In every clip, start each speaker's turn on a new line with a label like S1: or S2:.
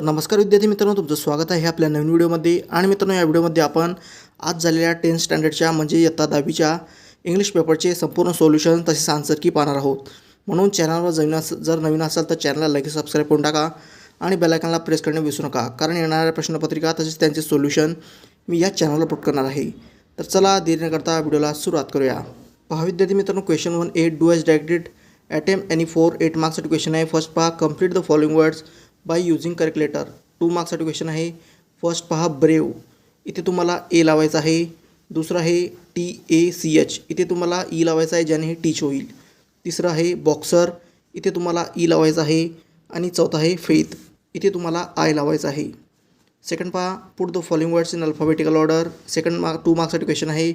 S1: तर नमस्कार विद्यार्थी मित्रांनो, तुमचं स्वागत आहे आपल्या नवीन व्हिडिओमध्ये. आणि मित्रांनो, या व्हिडिओमध्ये आपण आज झालेल्या 10th स्टँडर्डच्या म्हणजे इयत्ता 10वीच्या इंग्लिश पेपरचे संपूर्ण सोल्युशन तसेच आन्सर की पाहणार आहोत. म्हणून चॅनलवर जर नवीन असाल तर चॅनलला लगेच सबस्क्राईब करून टाका आणि बेल आयकॉनला प्रेस करणे विसरू नका, कारण येणाऱ्या प्रश्नपत्रिका तसेच त्यांचे सोल्युशन मी या चॅनलवर अपलोड करणार आहे. तर चला देरी न करता व्हिडिओला सुरुवात करूया. पहा विद्यार्थी मित्रांनो, question 1 do as directed attempt any 8 मार्क्ससाठी क्वेश्चन आहे. फर्स्ट पहा, complete the following words by using calculator. 2 मार्क्ससाठी क्वेश्चन आहे. फर्स्ट पहा, ब्रेव, इथे तुम्हाला ए लावायचं आहे. दुसरं आहे TACH, इथे तुम्हाला ई लावायचं आहे, ज्याने हे टीच होईल. तिसरं आहे बॉक्सर, इथे तुम्हाला ई लावायचं आहे. आणि चौथा आहे फेथ, इथे तुम्हाला आय लावायचं आहे. सेकंड पहा, put the following words in alphabetical order. 2 मार्क्ससाठी क्वेश्चन आहे.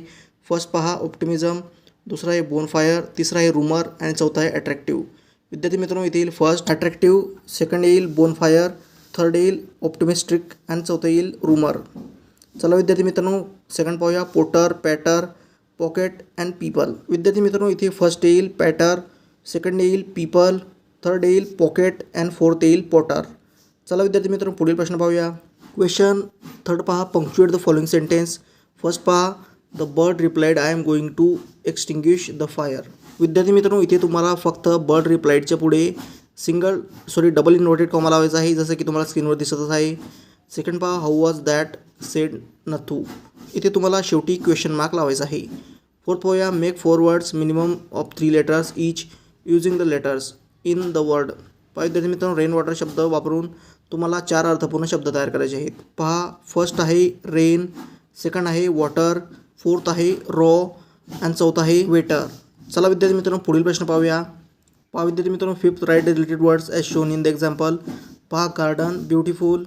S1: फर्स्ट पहा, ऑप्टिमिझम, दुसरा आहे बोनफायर, तिसरा आहे रूमर आणि चौथा आहे अट्रॅक्टिव्ह. विद्यार्थी मित्रांनो, इथे येईल फर्स्ट अट्रॅक्टिव्ह, सेकंड येईल बोनफायर, थर्ड येईल ऑप्टिमिस्टिक आणि चौथं येईल रूमर. चला विद्यार्थी मित्रांनो, सेकंड पाहूया. पोटर, पॅटर, पॉकेट अँड पीपल. विद्यार्थी मित्रांनो, इथे फर्स्ट येईल पॅटर, सेकंड येईल पीपल, थर्ड येईल पॉकेट अँड फोर्थ येईल पॉटर. चला विद्यार्थी मित्रांनो, पुढील प्रश्न पाहूया. क्वेश्चन थर्ड पहा, punctuate the following sentence. First पहा, the bird replied I am going to extinguish the fire. विद्यार्थी मित्रांनो, इथे तुम्हाला फक्त बर्ड रिप्लाइडच्या पुढे डबल इन्व्हर्टेड कॉमा लावायचा आहे, जसं की तुम्हाला स्क्रीनवर दिसतच आहे. सेकंड पहा, how was that sed Nathu, इथे तुम्हाला शेवटी क्वेश्चन मार्क लावायचा आहे. फोर्थ पाहूया, make 4 words minimum of 3 letters each using the letters in the word. पहा विद्यार्थी मित्रांनो, रेन वॉटर शब्द वापरून तुम्हाला 4 अर्थपूर्ण शब्द तयार करायचे आहेत. पहा, फर्स्ट आहे रेन, सेकंड आहे वॉटर, फोर्थ आहे रॉ आणि चौथा आहे वेटर. चला विद्यार्थी मित्रांनो, पुढील प्रश्न पाहूया. पहा विद्यार्थी मित्रांनो, fifth write the related words as shown in the example. पहा, गार्डन, ब्युटिफुल,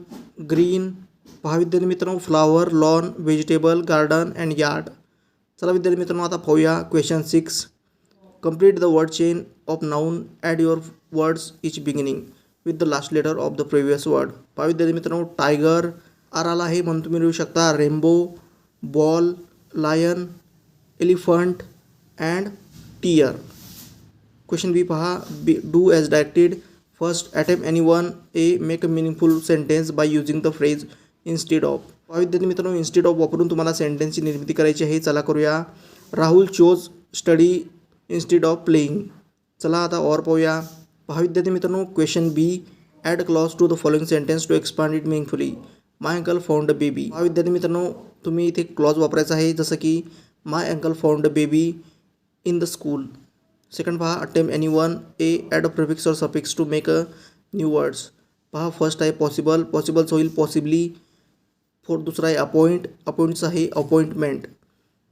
S1: ग्रीन. पहा विद्यार्थी मित्रांनो, flower, lawn, vegetable, garden and yard. चला विद्यार्थी मित्रांनो, आता पाहूया question 6. Complete the word chain of noun, add your words each beginning with the last letter of the previous word. पहा विद्यार्थी मित्रांनो, टायगर आर आला आहे म्हणून तुम्ही लिहू शकता rainbow, ball, lion, elephant and tear. Question B पहा, do as directed. First attempt any one. A, make a meaningful sentence by using the phrase instead of. पहा विद्यार्थी मित्रांनो, इन्स्टेड ऑफ वापरून तुम्हाला सेंटेन्सची निर्मिती करायची आहे. चला करूया. Rahul chose study instead of playing. चला आता और पाहूया. पहा विद्यार्थी मित्रांनो, question B, add clause to the following sentence to expand it meaningfully. My uncle found a baby. पहा विद्यार्थी मित्रांनो, तुम्ही इथे क्लॉज वापरायचा आहे, जसं की my uncle found a baby in the school. Second पहा, attempt any one. A, add a prefix और suffix to make a new words. पहा, फर्स्ट आहे पॉसिबल, पॉसिबलचं होईल पॉसिबली. फोर्थ दुसरा आहे अपॉइंट, अपॉइंटचं आहे अपॉइंटमेंट.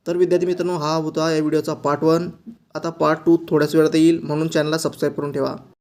S1: तर विद्यार्थी मित्रांनो, हा होता या व्हिडिओचा पार्ट 1. आता पार्ट 2 थोड्याच वेळात येईल, म्हणून चॅनलला सबस्क्राईब करून ठेवा.